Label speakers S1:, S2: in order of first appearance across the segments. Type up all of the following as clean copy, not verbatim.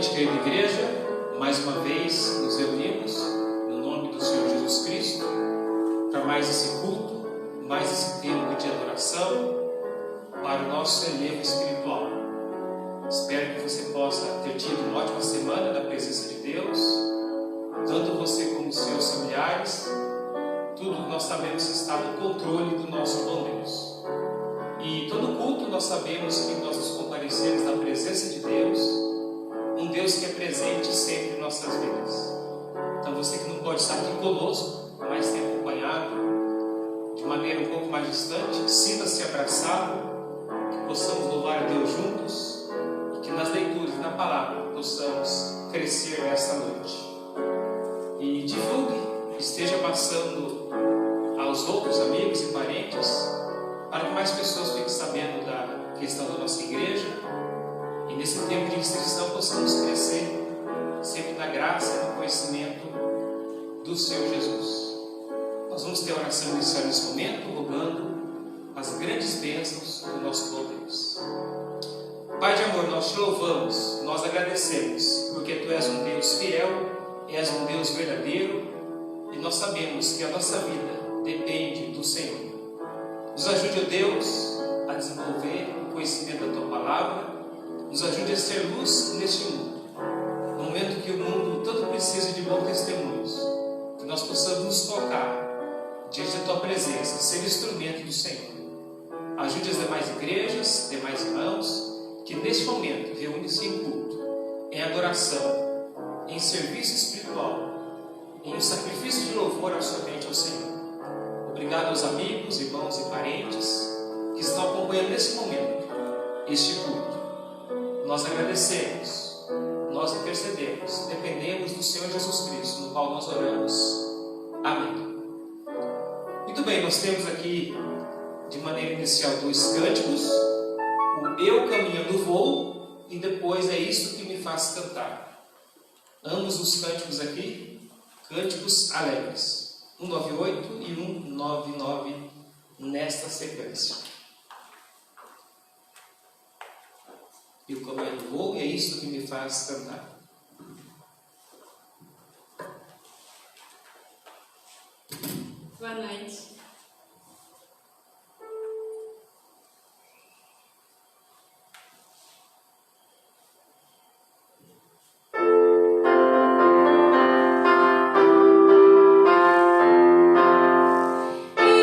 S1: noite, querida igreja. Mais uma vez nos reunimos no nome do Senhor Jesus Cristo para mais esse culto, mais esse tempo de adoração para o nosso relevo espiritual. Espero que você possa ter tido uma ótima semana na presença de Deus, tanto você como os seus familiares. Tudo que nós sabemos está no controle do nosso bom Deus. E todo culto nós sabemos que nós nos comparecemos na presença de Deus, um Deus que é presente sempre em nossas vidas. Então você que não pode estar aqui conosco, mas tem acompanhado de maneira um pouco mais distante, sinta-se abraçado, que possamos louvar a Deus juntos e que nas leituras, na palavra, possamos crescer nesta noite. E divulgue, esteja passando aos outros amigos e parentes, para que mais pessoas fiquem sabendo da questão da nossa igreja e nesse tempo de inscrição possamos crescer sempre na graça e no conhecimento do Senhor Jesus. Nós vamos ter oração inicial nesse momento, rogando as grandes bênçãos do nosso bom Deus. Pai de amor, nós te louvamos, nós agradecemos, porque Tu és um Deus fiel, és um Deus verdadeiro, e nós sabemos que a nossa vida depende do Senhor. Nos ajude, ó Deus, a desenvolver o conhecimento da Tua palavra, nos ajude a ser luz neste mundo, no momento que o mundo tanto precisa de bons testemunhos, que nós possamos nos tocar diante da Tua presença, ser instrumento do Senhor. Ajude as demais igrejas, demais irmãos, que neste momento reúnem-se em culto, em adoração, em serviço espiritual, em um sacrifício de louvor somente ao Senhor. Obrigado aos amigos, irmãos e parentes que estão acompanhando nesse momento este culto. Nós agradecemos, nós intercedemos, dependemos do Senhor Jesus Cristo, no qual nós oramos. Amém. Muito bem, nós temos aqui de maneira inicial 2 cânticos, o Eu Caminhando Vou e depois É Isto Que Me Faz Cantar. Ambos os cânticos aqui, cânticos alegres. 198 e 199 nesta sequência. E o caminho vou, e é isso que me faz cantar.
S2: Boa noite.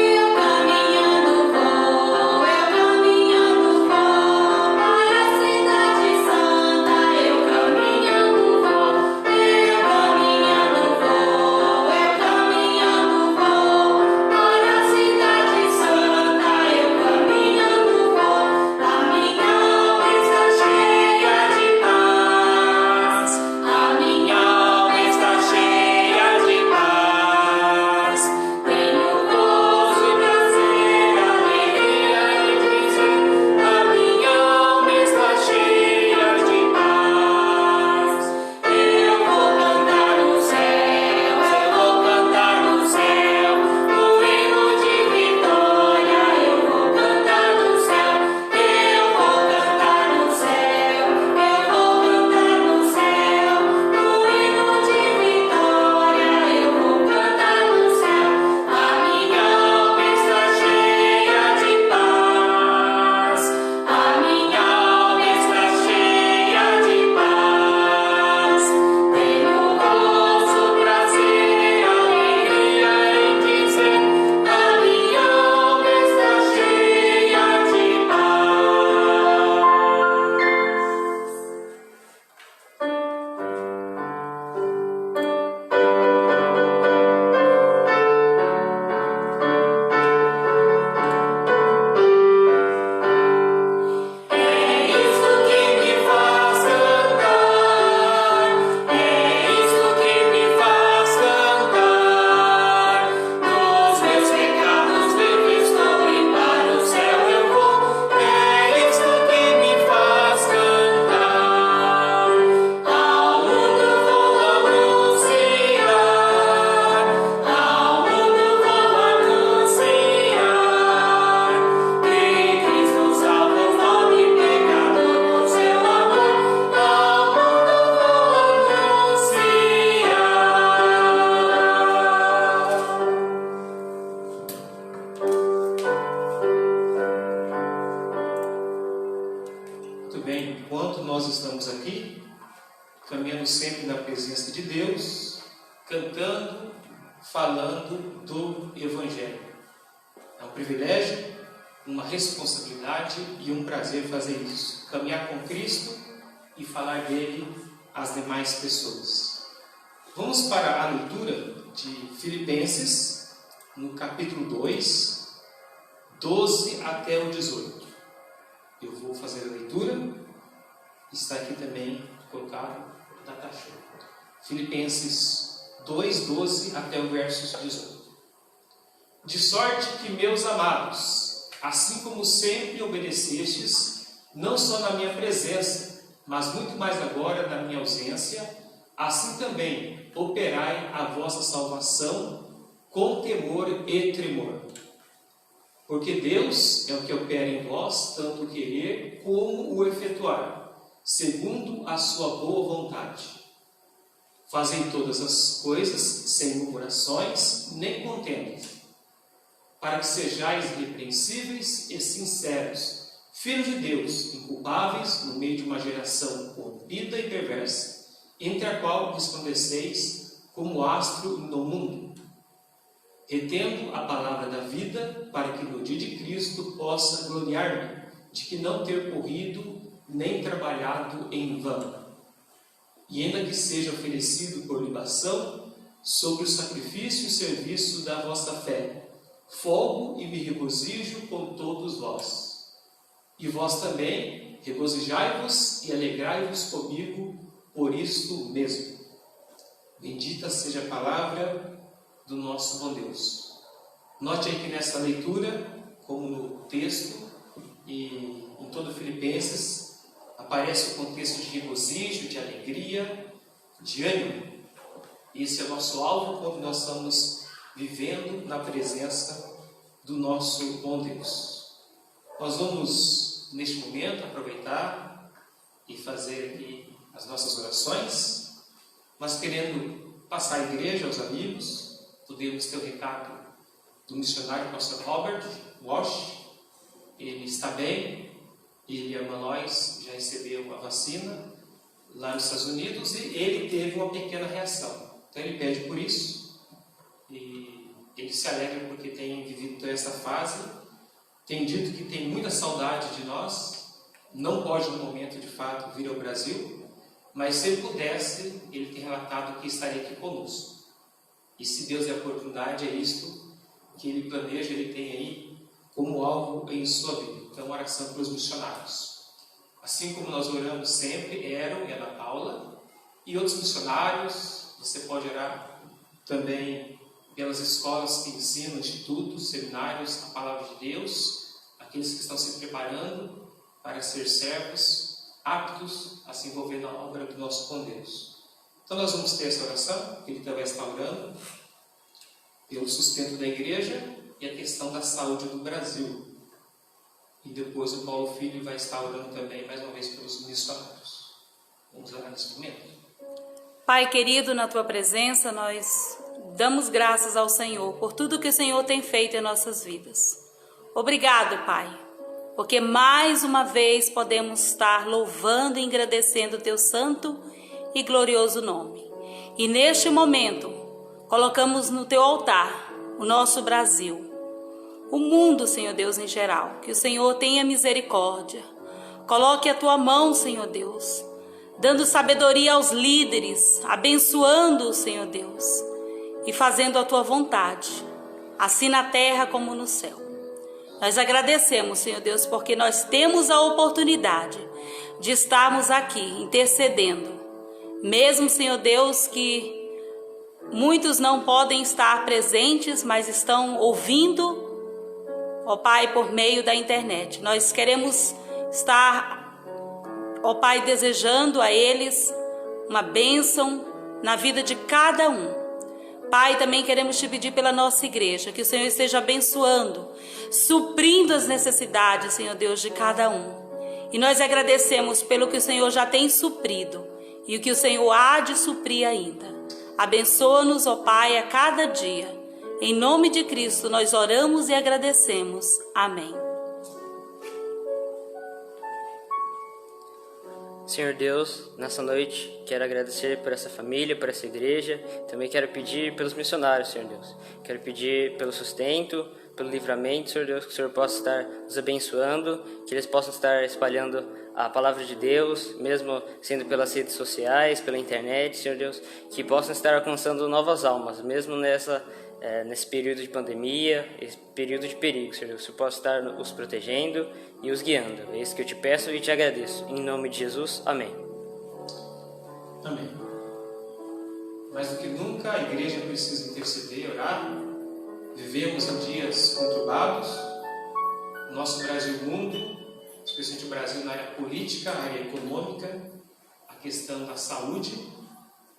S3: Eu caminhando vou,
S1: Muito bem, enquanto nós estamos aqui, caminhando sempre na presença de Deus, cantando, falando do Evangelho. É um privilégio, uma responsabilidade e um prazer fazer isso. Caminhar com Cristo e falar dele às demais pessoas. Vamos para a leitura de Filipenses, no capítulo 2, 12 até o 18. Eu vou fazer a leitura, está aqui também colocado na taxa. Filipenses 2, 12 até o verso 18. De sorte que, meus amados, assim como sempre obedecestes, não só na minha presença, mas muito mais agora na minha ausência, assim também operai a vossa salvação com temor e tremor. Porque Deus é o que opera em vós, tanto o querer como o efetuar, segundo a sua boa vontade. Fazei todas as coisas sem murmurações nem contendas, para que sejais irrepreensíveis e sinceros, filhos de Deus, inculpáveis no meio de uma geração corrompida e perversa, entre a qual resplandeceis como astro no mundo, retendo a palavra da vida, para que no dia de Cristo possa gloriar-me de que não ter corrido nem trabalhado em vão, e ainda que seja oferecido por libação sobre o sacrifício e serviço da vossa fé, folgo e me regozijo com todos vós. E vós também regozijai-vos e alegrai-vos comigo por isto mesmo. Bendita seja a palavra do nosso bom Deus. Note aí que nessa leitura, como no texto e em todo Filipenses, aparece o contexto de regozijo, de alegria, de ânimo. Esse é o nosso alvo quando nós estamos vivendo na presença do nosso bom Deus. Nós vamos, neste momento, aproveitar e fazer aqui as nossas orações, mas querendo passar à igreja, aos amigos, podemos ter o recado do missionário pastor Robert Walsh. Ele está bem, ele e a irmã Lois já recebeu a vacina lá nos Estados Unidos e ele teve uma pequena reação. Então ele pede por isso e ele se alegra porque tem vivido toda essa fase, tem dito que tem muita saudade de nós, não pode no momento de fato vir ao Brasil, mas se ele pudesse, ele tem relatado que estaria aqui conosco. E se Deus der a oportunidade, é isto que ele planeja, ele tem aí como algo em sua vida. Então, oração pelos missionários. Assim como nós oramos sempre, Aaron e Ana Paula, e outros missionários, você pode orar também pelas escolas que ensinam, institutos, seminários, a palavra de Deus, aqueles que estão se preparando para ser servos, aptos a se envolver na obra do nosso bom Deus. Então nós vamos ter essa oração, que ele também está orando, pelo sustento da igreja e a questão da saúde do Brasil. E depois o Paulo Filho vai estar orando também, mais uma vez, pelos missionários. Vamos orar nesse momento.
S3: Pai querido, na Tua presença, nós damos graças ao Senhor por tudo que o Senhor tem feito em nossas vidas. Obrigado, Pai, porque mais uma vez podemos estar louvando e agradecendo o Teu santo e glorioso nome. E neste momento, colocamos no Teu altar o nosso Brasil, o mundo, Senhor Deus, em geral. Que o Senhor tenha misericórdia. Coloque a Tua mão, Senhor Deus, dando sabedoria aos líderes, abençoando, Senhor Deus, e fazendo a Tua vontade, assim na terra como no céu. Nós agradecemos, Senhor Deus, porque nós temos a oportunidade de estarmos aqui intercedendo, mesmo, Senhor Deus, que muitos não podem estar presentes, mas estão ouvindo, ó Pai, por meio da internet. Nós queremos estar, ó Pai, desejando a eles uma bênção na vida de cada um. Pai, também queremos te pedir pela nossa igreja, que o Senhor esteja abençoando, suprindo as necessidades, Senhor Deus, de cada um. E nós agradecemos pelo que o Senhor já tem suprido e o que o Senhor há de suprir ainda. Abençoa-nos, ó Pai, a cada dia. Em nome de Cristo nós oramos e agradecemos. Amém.
S4: Senhor Deus, nessa noite quero agradecer por essa família, por essa igreja. Também quero pedir pelos missionários, Senhor Deus. Quero pedir pelo sustento, pelo livramento, Senhor Deus, que o Senhor possa estar nos abençoando, que eles possam estar espalhando a palavra de Deus, mesmo sendo pelas redes sociais, pela internet, Senhor Deus, que possam estar alcançando novas almas, mesmo nesse período de pandemia, esse período de perigo, Senhor Deus, que o Senhor possa estar os protegendo e os guiando. É isso que eu te peço e te agradeço. Em nome de Jesus, amém.
S1: Amém. Mais do que nunca, a igreja precisa interceder e orar. Vivemos em dias conturbados. Nosso Brasil e o mundo, especialmente o Brasil na área política, na área econômica, a questão da saúde,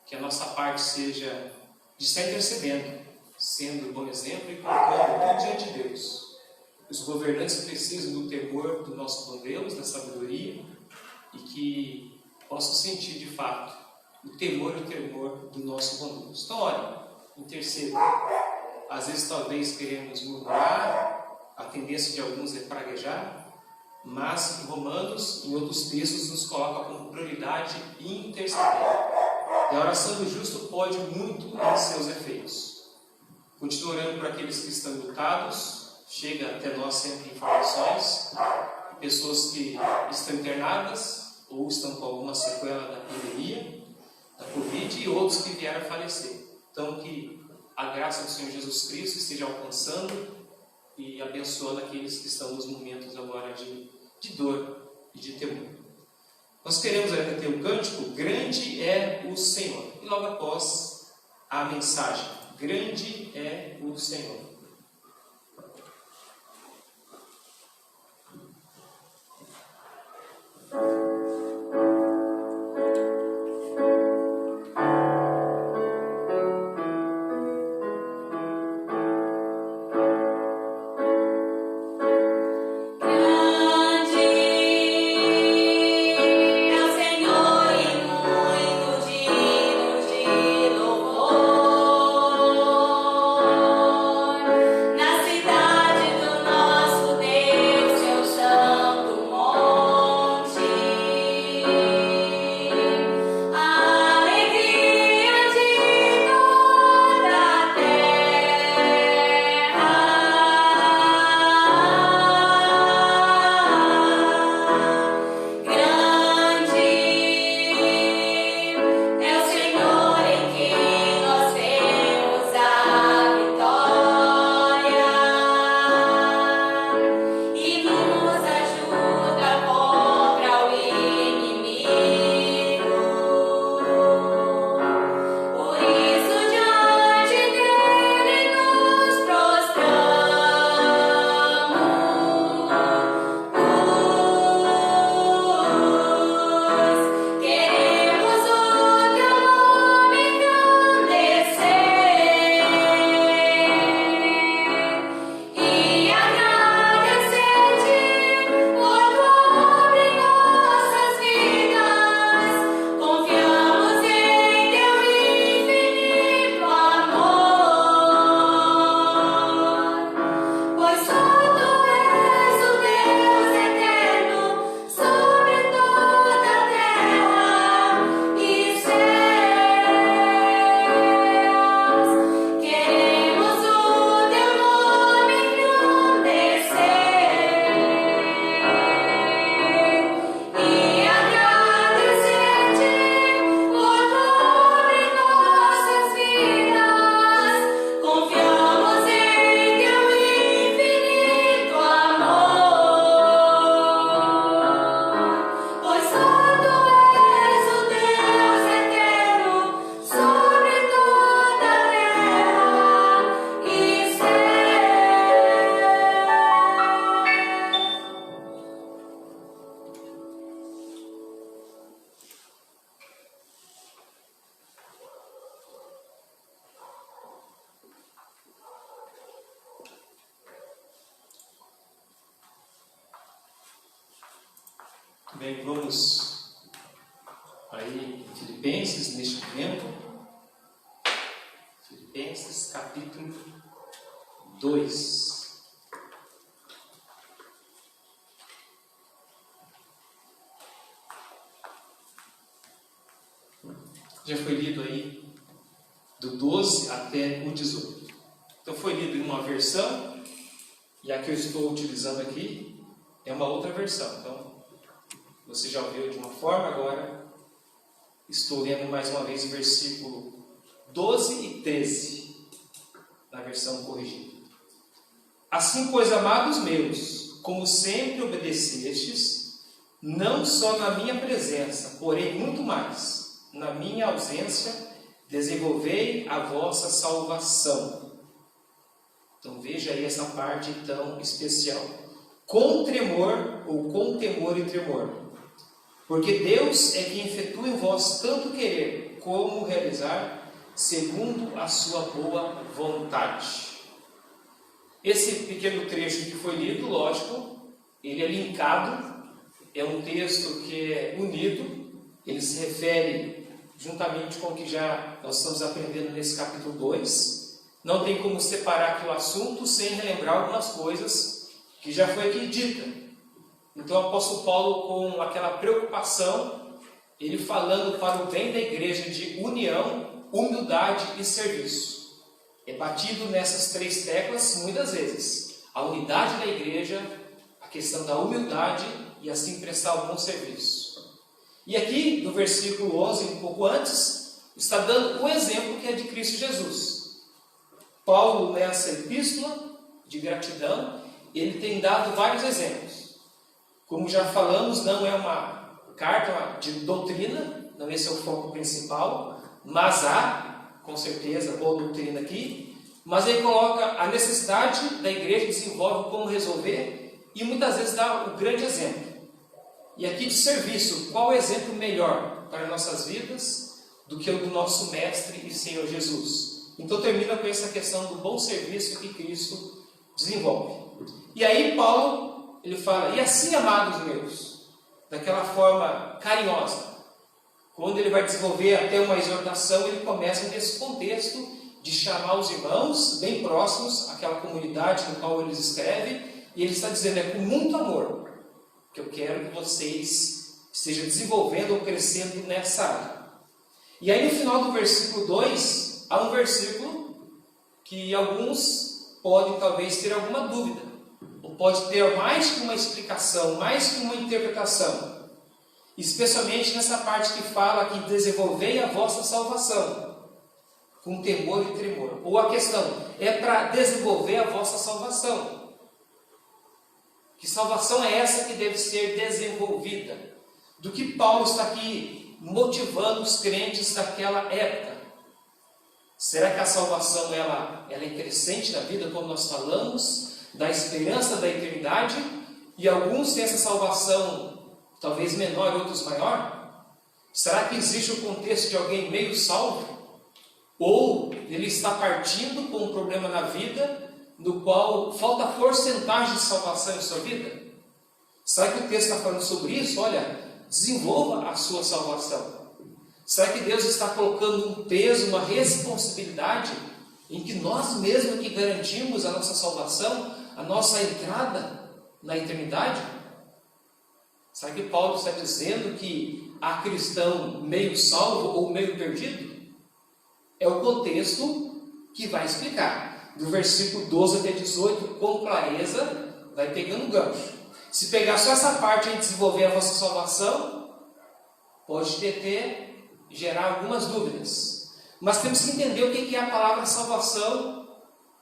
S1: que a nossa parte seja de estar intercedendo, sendo bom exemplo e colocando tudo diante de Deus. Os governantes precisam do temor do nosso bom Deus, da sabedoria, e que possam sentir de fato o temor e o tremor do nosso bom Deus. Então, olha, interceda. Às vezes, talvez, queremos murmurar, a tendência de alguns é praguejar, mas Romanos, em outros textos, nos coloca como prioridade interceder. E a oração do justo pode muito em seus efeitos. Continua orando por aqueles que estão lutados, chega até nós sempre informações, pessoas que estão internadas ou estão com alguma sequela da pandemia, da Covid, e outros que vieram a falecer. Então, que a graça do Senhor Jesus Cristo esteja alcançando e abençoando aqueles que estão nos momentos agora de dor e de temor. Nós queremos ainda ter o cântico Grande é o Senhor. E logo após a mensagem, Grande é o Senhor. Bem, vamos aí em Filipenses neste momento. Filipenses capítulo 2. Já foi lido aí do 12 até o 18. Então foi lido em uma versão, e a que eu estou utilizando aqui é uma outra versão. Então, você já ouviu de uma forma, agora estou lendo mais uma vez o versículo 12 e 13, na versão corrigida. Assim, pois, amados meus, como sempre obedecestes, não só na minha presença, porém muito mais, na minha ausência, desenvolvei a vossa salvação. Então veja aí essa parte tão especial. Com tremor ou com temor e tremor. Porque Deus é quem efetua em vós tanto querer como realizar, segundo a sua boa vontade. Esse pequeno trecho que foi lido, lógico, ele é linkado, é um texto que é unido, ele se refere juntamente com o que já nós estamos aprendendo nesse capítulo 2. Não tem como separar aqui o assunto sem relembrar algumas coisas que já foi aqui dita. Então o apóstolo Paulo, com aquela preocupação, ele falando para o bem da igreja de união, humildade e serviço. É batido nessas três teclas muitas vezes. A unidade da igreja, a questão da humildade e assim prestar um bom serviço. E aqui, no versículo 11, um pouco antes, está dando um exemplo que é de Cristo Jesus. Paulo, nessa epístola de gratidão, ele tem dado vários exemplos. Como já falamos, não é uma carta de doutrina, não esse é o foco principal, mas há, com certeza, boa doutrina aqui, mas ele coloca a necessidade da igreja, desenvolve como resolver, e muitas vezes dá o grande exemplo. E aqui de serviço, qual é o exemplo melhor para nossas vidas do que o do nosso Mestre e Senhor Jesus? Então termina com essa questão do bom serviço que Cristo desenvolve. E aí Paulo, ele fala, e assim, amados meus, daquela forma carinhosa. Quando ele vai desenvolver até uma exortação, ele começa nesse contexto de chamar os irmãos bem próximos àquela comunidade no qual ele escreve, e ele está dizendo, é com muito amor que eu quero que vocês estejam desenvolvendo ou crescendo nessa área. E aí no final do versículo 2, há um versículo que alguns podem talvez ter alguma dúvida, ou pode ter mais que uma explicação, mais que uma interpretação, especialmente nessa parte que fala que desenvolvei a vossa salvação, com temor e tremor. Ou a questão é para desenvolver a vossa salvação. Que salvação é essa que deve ser desenvolvida? Do que Paulo está aqui motivando os crentes daquela época? Será que a salvação ela é crescente na vida, como nós falamos, da esperança da eternidade? E alguns têm essa salvação talvez menor, outros maior? Será que existe o contexto de alguém meio salvo? Ou ele está partindo com um problema na vida, no qual falta porcentagem de salvação em sua vida? Será que o texto está falando sobre isso? Olha, desenvolva a sua salvação. Será que Deus está colocando um peso, uma responsabilidade em que nós mesmos que garantimos a nossa salvação, a nossa entrada na eternidade? Será que Paulo está dizendo que há cristão meio salvo ou meio perdido? É o contexto que vai explicar. Do versículo 12 até 18, com clareza, vai pegando o gancho. Se pegar só essa parte e desenvolver a vossa salvação, pode gerar algumas dúvidas. Mas temos que entender o que é a palavra salvação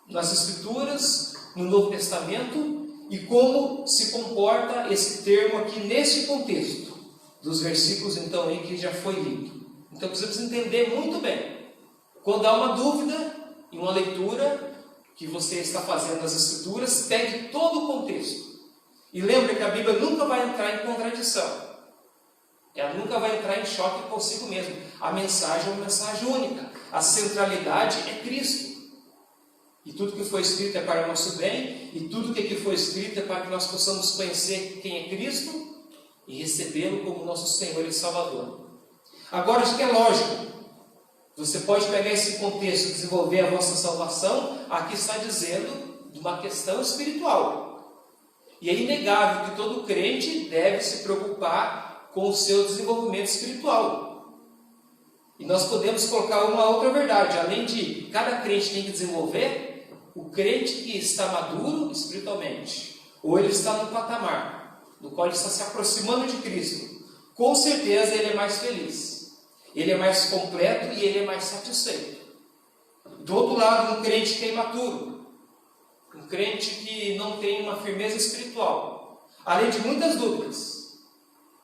S1: nas Escrituras, no Novo Testamento, e como se comporta esse termo aqui nesse contexto, dos versículos então aí que já foi lido. Então precisamos entender muito bem. Quando há uma dúvida em uma leitura que você está fazendo nas Escrituras, pegue todo o contexto. E lembre que a Bíblia nunca vai entrar em contradição. Ela nunca vai entrar em choque consigo mesma. A mensagem é uma mensagem única. A centralidade é Cristo. E tudo que foi escrito é para o nosso bem, e tudo que aqui foi escrito é para que nós possamos conhecer quem é Cristo e recebê-lo como nosso Senhor e Salvador. Agora, acho que é lógico. Você pode pegar esse contexto e desenvolver a vossa salvação. Aqui está dizendo de uma questão espiritual. E é inegável que todo crente deve se preocupar com o seu desenvolvimento espiritual. E nós podemos colocar uma outra verdade. Além de cada crente tem que desenvolver, o crente que está maduro espiritualmente, ou ele está no patamar no qual ele está se aproximando de Cristo, com certeza ele é mais feliz, ele é mais completo e ele é mais satisfeito. Do outro lado, um crente que é imaturo, um crente que não tem uma firmeza espiritual, além de muitas dúvidas,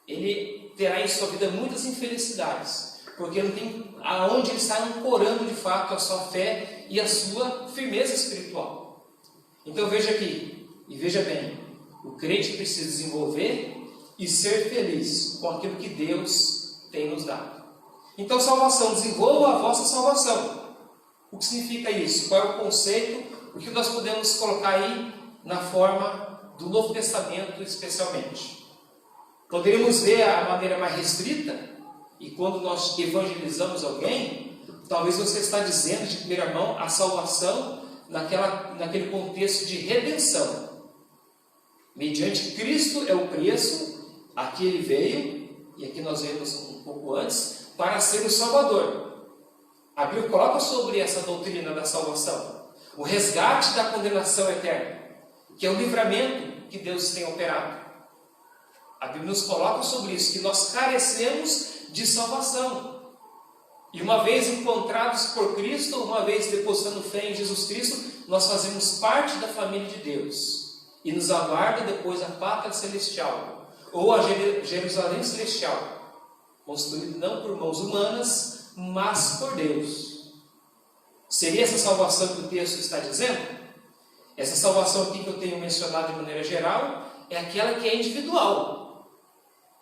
S1: ele terá em sua vida muitas infelicidades, porque não tem aonde ele está ancorando de fato a sua fé e a sua firmeza espiritual. Então veja aqui, e veja bem, o crente precisa desenvolver e ser feliz com aquilo que Deus tem nos dado. Então, salvação, desenvolva a vossa salvação. O que significa isso? Qual é o conceito? O que nós podemos colocar aí na forma do Novo Testamento, especialmente? Poderíamos ver a maneira mais restrita, e quando nós evangelizamos alguém, talvez você está dizendo de primeira mão a salvação naquele contexto de redenção. Mediante Cristo é o preço, aqui ele veio, e aqui nós vemos um pouco antes, para ser o Salvador. A Bíblia coloca sobre essa doutrina da salvação o resgate da condenação eterna, que é o livramento que Deus tem operado. A Bíblia nos coloca sobre isso, que nós carecemos de salvação. E uma vez encontrados por Cristo, uma vez depositando fé em Jesus Cristo, nós fazemos parte da família de Deus. E nos aguarda depois a pátria celestial, ou a Jerusalém celestial, construída não por mãos humanas, mas por Deus. Seria essa salvação que o texto está dizendo? Essa salvação aqui que eu tenho mencionado de maneira geral, é aquela que é individual.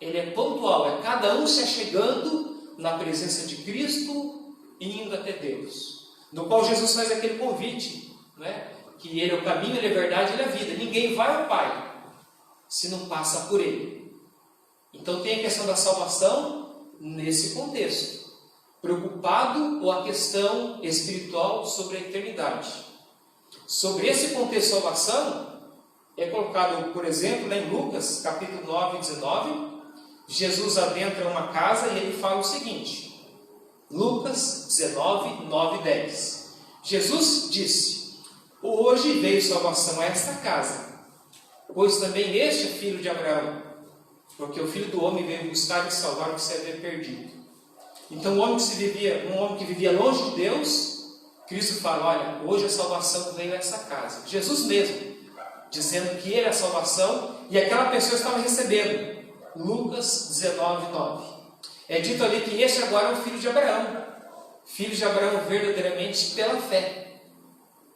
S1: Ele é pontual, é cada um se achegando na presença de Cristo e indo até Deus. No qual Jesus faz aquele convite, não é? Que Ele é o caminho, Ele é a verdade, Ele é a vida. Ninguém vai ao Pai se não passa por Ele. Então tem a questão da salvação nesse contexto. Preocupado com a questão espiritual sobre a eternidade. Sobre esse contexto de salvação, é colocado, por exemplo, lá em Lucas, capítulo 9, 19, Jesus adentra uma casa e ele fala o seguinte, Lucas 19, 9 e 10. Jesus disse, hoje veio salvação a esta casa, pois também este é filho de Abraão, porque o Filho do Homem veio buscar e salvar o que se havia perdido. Então, um homem que vivia longe de Deus, Cristo fala, olha, hoje a salvação veio a essa casa. Jesus mesmo, dizendo que ele é a salvação, e aquela pessoa estava recebendo. Lucas 19, 9. É dito ali que este agora é o filho de Abraão. Filho de Abraão verdadeiramente pela fé,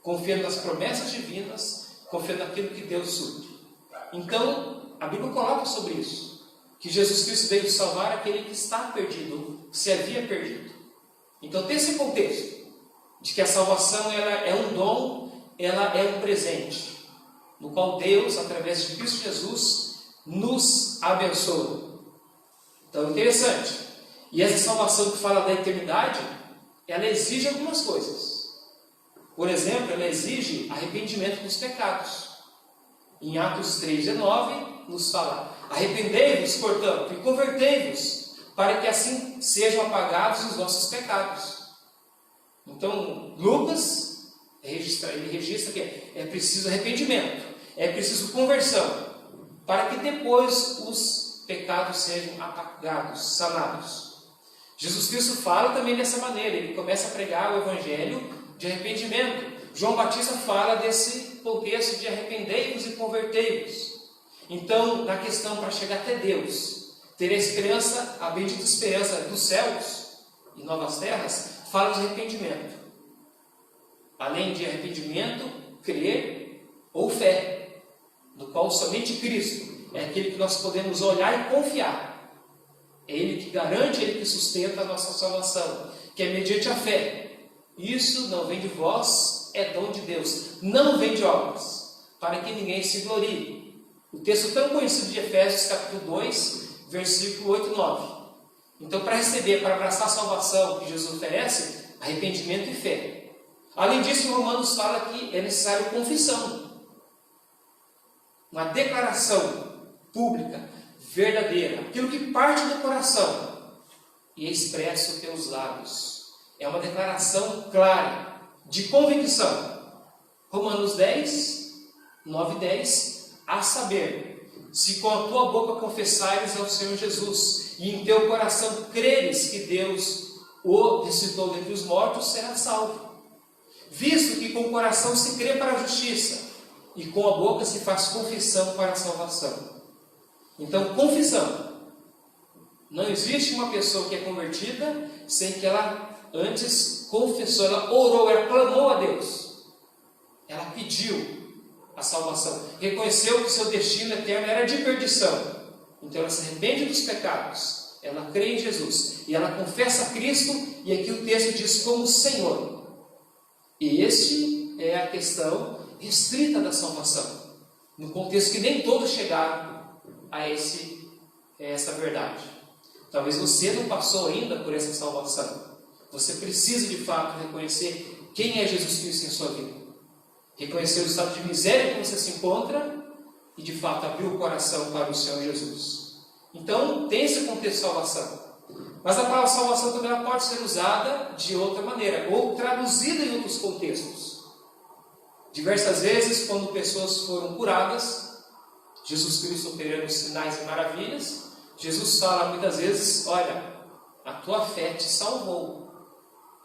S1: confiando nas promessas divinas, confiando naquilo que Deus supre. Então, a Bíblia coloca sobre isso, que Jesus Cristo veio salvar aquele que está perdido, que se havia perdido. Então tem esse contexto, de que a salvação ela é um dom, ela é um presente, no qual Deus, através de Cristo Jesus, nos abençoa. Então é interessante. E essa salvação que fala da eternidade, ela exige algumas coisas. Por exemplo, ela exige arrependimento dos pecados. Em Atos 3,19 nos fala, arrependei-vos, portanto, e convertei-vos, para que assim sejam apagados os vossos pecados. Então, Lucas ele registra que é preciso arrependimento, é preciso conversão, para que depois os pecados sejam apagados, sanados. Jesus Cristo fala também dessa maneira, ele começa a pregar o evangelho de arrependimento. João Batista fala desse contexto de arrependei-vos e convertei-vos. Então, na questão para chegar até Deus, ter a esperança, a bendita esperança dos céus e novas terras, fala de arrependimento. Além de arrependimento, crer ou fé, no qual somente Cristo é aquele que nós podemos olhar e confiar. É Ele que garante, Ele que sustenta a nossa salvação, que é mediante a fé. Isso não vem de vós, é dom de Deus. Não vem de obras, para que ninguém se glorie. O texto tão conhecido de Efésios, capítulo 2, versículo 8 e 9. Então, para receber, para abraçar a salvação que Jesus oferece, arrependimento e fé. Além disso, Romanos fala que é necessário confissão. Uma declaração pública, verdadeira, aquilo que parte do coração. e expresso pelos lábios. É uma declaração clara, de convicção. Romanos 10, 9 e 10, a saber, se com a tua boca confessares ao Senhor Jesus, e em teu coração creres que Deus o ressuscitou dentre os mortos, serás salvo. Visto que com o coração se crê para a justiça, e com a boca se faz confissão para a salvação. Então, confissão. Não existe uma pessoa que é convertida sem que ela antes confessou, ela orou, ela clamou a Deus. Ela pediu a salvação. Reconheceu que seu destino eterno era de perdição. Então ela se arrepende dos pecados. Ela crê em Jesus. E ela confessa a Cristo, e aqui o texto diz como Senhor. E este é a questão restrita da salvação. No contexto que nem todos chegaram a essa verdade. Talvez você não passou ainda por essa salvação. Você precisa de fato reconhecer quem é Jesus Cristo em sua vida. Reconhecer o estado de miséria que você se encontra e de fato abrir o coração para o Senhor Jesus. Então tem esse contexto de salvação. Mas a palavra salvação também ela pode ser usada de outra maneira, ou traduzida em outros contextos. Diversas vezes, quando pessoas foram curadas, Jesus Cristo operando sinais e maravilhas, Jesus fala muitas vezes, olha, a tua fé te salvou.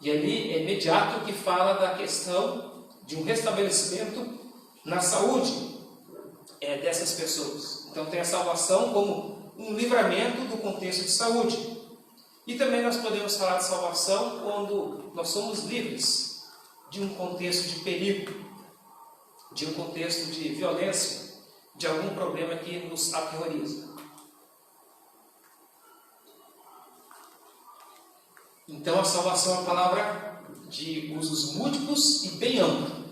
S1: E ali é imediato que fala da questão de um restabelecimento na saúde dessas pessoas. Então tem a salvação como um livramento do contexto de saúde. E também nós podemos falar de salvação quando nós somos livres de um contexto de perigo, de um contexto de violência, de algum problema que nos aterroriza. Então a salvação é uma palavra de usos múltiplos e bem amplo.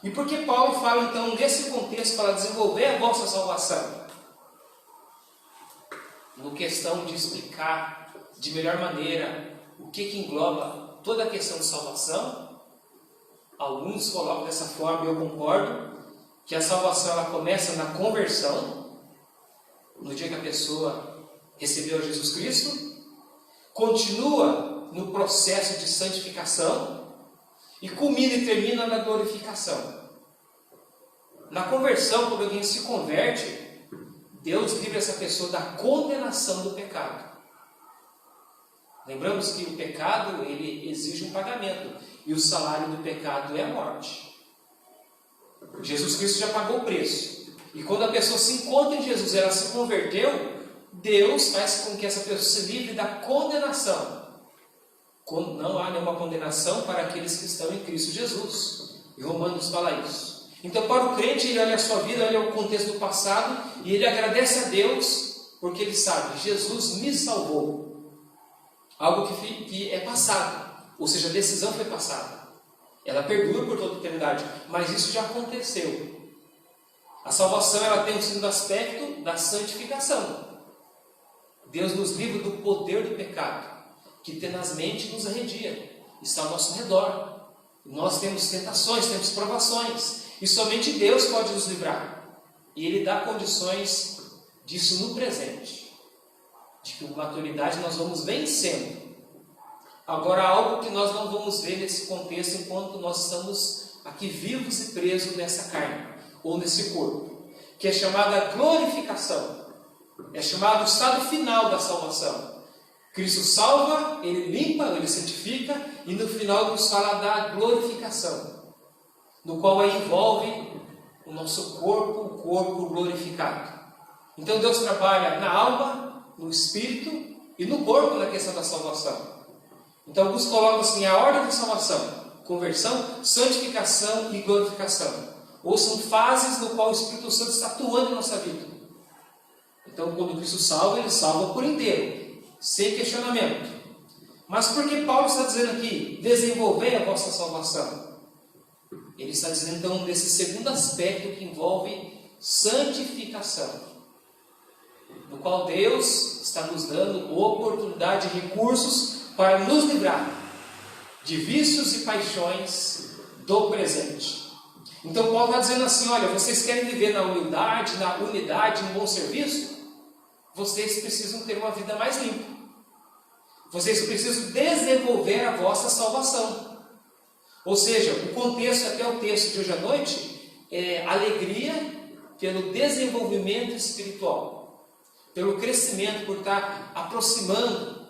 S1: E por que Paulo fala então nesse contexto para desenvolver a vossa salvação? No questão de explicar de melhor maneira o que engloba toda a questão de salvação, alguns colocam dessa forma e eu concordo, que a salvação ela começa na conversão, no dia que a pessoa recebeu Jesus Cristo, continua no processo de santificação e culmina e termina na glorificação. Na conversão, quando alguém se converte, Deus livra essa pessoa da condenação do pecado. Lembramos que o pecado ele exige um pagamento e o salário do pecado é a morte. Jesus Cristo já pagou o preço. E quando a pessoa se encontra em Jesus, ela se converteu, Deus faz com que essa pessoa se livre da condenação. Não há nenhuma condenação para aqueles que estão em Cristo Jesus. E Romanos fala isso. Então, para o crente, ele olha a sua vida, olha o contexto do passado e ele agradece a Deus porque ele sabe, Jesus me salvou. Algo que é passado, ou seja, a decisão foi passada. Ela perdura por toda a eternidade, mas isso já aconteceu. A salvação ela tem o segundo aspecto da santificação. Deus nos livra do poder do pecado, que tenazmente nos arredia, está ao nosso redor. Nós temos tentações, temos provações, e somente Deus pode nos livrar. E Ele dá condições disso no presente, de que com maturidade nós vamos vencendo. Agora, algo que nós não vamos ver nesse contexto enquanto nós estamos aqui vivos e presos nessa carne, ou nesse corpo, que é chamada glorificação. É chamado o estado final da salvação. Cristo salva, Ele limpa, Ele santifica, e no final nos fala da glorificação, no qual aí envolve o nosso corpo, o corpo glorificado. Então Deus trabalha na alma, no espírito e no corpo na questão da salvação. Então alguns colocam assim a ordem da salvação: conversão, santificação e glorificação. Ou são fases no qual o Espírito Santo está atuando em nossa vida. Então quando Cristo salva, Ele salva por inteiro, sem questionamento. Mas por que Paulo está dizendo aqui, desenvolver a vossa salvação? Ele está dizendo então desse segundo aspecto que envolve santificação, no qual Deus está nos dando oportunidade e recursos para nos livrar de vícios e paixões do presente. Então Paulo está dizendo assim, olha, vocês querem viver na humildade, na unidade, em bom serviço? Vocês precisam ter uma vida mais limpa. vocês precisam desenvolver a vossa salvação. Ou seja, o contexto, até o texto de hoje à noite, é alegria pelo desenvolvimento espiritual, pelo crescimento, por estar aproximando,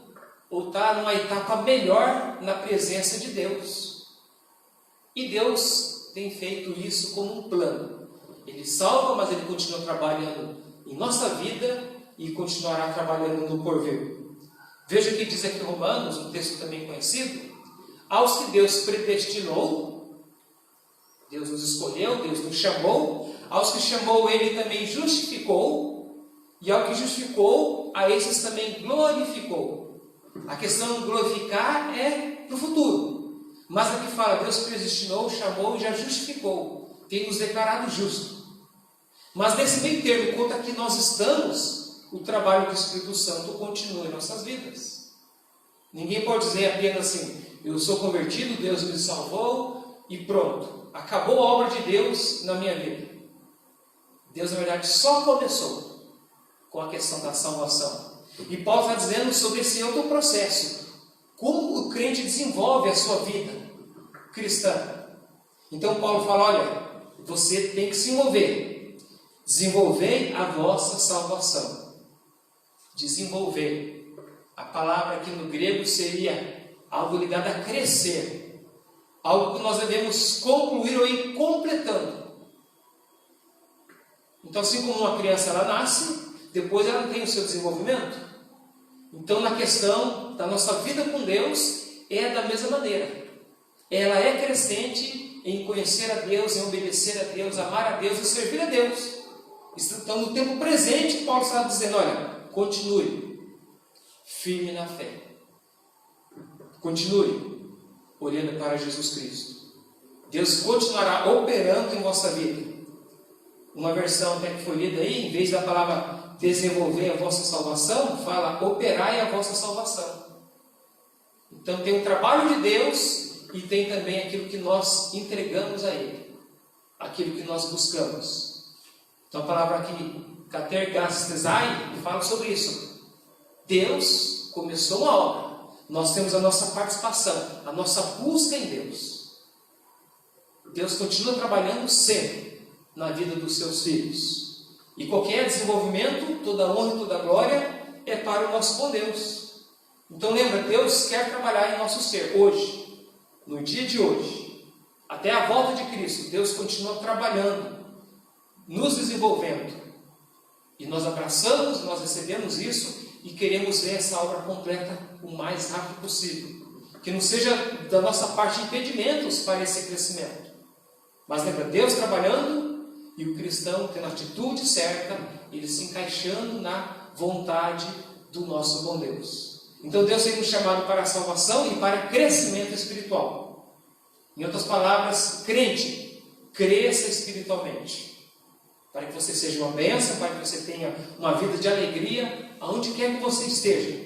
S1: ou estar numa etapa melhor na presença de Deus. E Deus tem feito isso como um plano. Ele salva, mas Ele continua trabalhando em nossa vida e continuará trabalhando no porvir. Veja o que diz aqui em Romanos, um texto também conhecido. Aos que Deus predestinou, Deus nos escolheu, Deus nos chamou. Aos que chamou, Ele também justificou. E ao que justificou, a esses também glorificou. A questão de glorificar é para o futuro. Mas aqui fala, Deus predestinou, chamou e já justificou. Tem nos declarado justo. Mas nesse meio termo, enquanto aqui nós estamos, o trabalho do Espírito Santo continua em nossas vidas. Ninguém pode dizer apenas assim, eu sou convertido, Deus me salvou e pronto. Acabou a obra de Deus na minha vida. Deus, na verdade, só começou com a questão da salvação. E Paulo está dizendo sobre esse outro processo. Como o crente desenvolve a sua vida cristã. Então Paulo fala, olha, você tem que se envolver. Desenvolvei a vossa salvação. Desenvolver. A palavra aqui no grego seria algo ligado a crescer. Algo que nós devemos concluir ou ir completando. Então, assim como uma criança ela nasce, depois ela tem o seu desenvolvimento. Então, na questão da nossa vida com Deus, é da mesma maneira. Ela é crescente em conhecer a Deus, em obedecer a Deus, amar a Deus e servir a Deus. Então, no tempo presente, Paulo está dizendo, olha, continue firme na fé. Continue olhando para Jesus Cristo. Deus continuará operando em vossa vida. Uma versão até que foi lida aí, em vez da palavra desenvolver a vossa salvação, fala operai a vossa salvação. Então tem o trabalho de Deus e tem também aquilo que nós entregamos a Ele, aquilo que nós buscamos. Então a palavra aqui, katergastesai, fala sobre isso. Deus começou uma obra. Nós temos a nossa participação, a nossa busca em Deus. Deus continua trabalhando sempre na vida dos seus filhos. E qualquer desenvolvimento, toda honra e toda glória é para o nosso bom Deus. Então lembra, Deus quer trabalhar em nosso ser hoje, no dia de hoje, até a volta de Cristo. Deus continua trabalhando, nos desenvolvendo. E nós abraçamos, nós recebemos isso e queremos ver essa obra completa o mais rápido possível. Que não seja da nossa parte impedimentos para esse crescimento. Mas lembra, Deus trabalhando e o cristão tendo a atitude certa, ele se encaixando na vontade do nosso bom Deus. Então Deus tem nos chamado para a salvação e para crescimento espiritual. Em outras palavras, crente, cresça espiritualmente. Para que você seja uma bênção, para que você tenha uma vida de alegria, aonde quer que você esteja.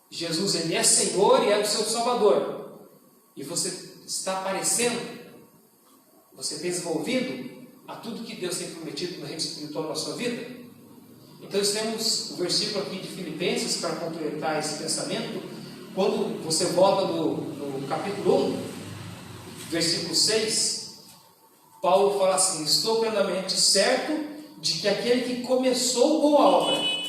S1: Jesus, Ele é Senhor e é o seu Salvador. E você está aparecendo, você tem desenvolvido a tudo que Deus tem prometido no reino espiritual na sua vida. Então, nós temos o versículo aqui de Filipenses para completar esse pensamento. Quando você volta no capítulo 1, versículo 6, Paulo fala assim, estou plenamente certo de que aquele que começou boa obra,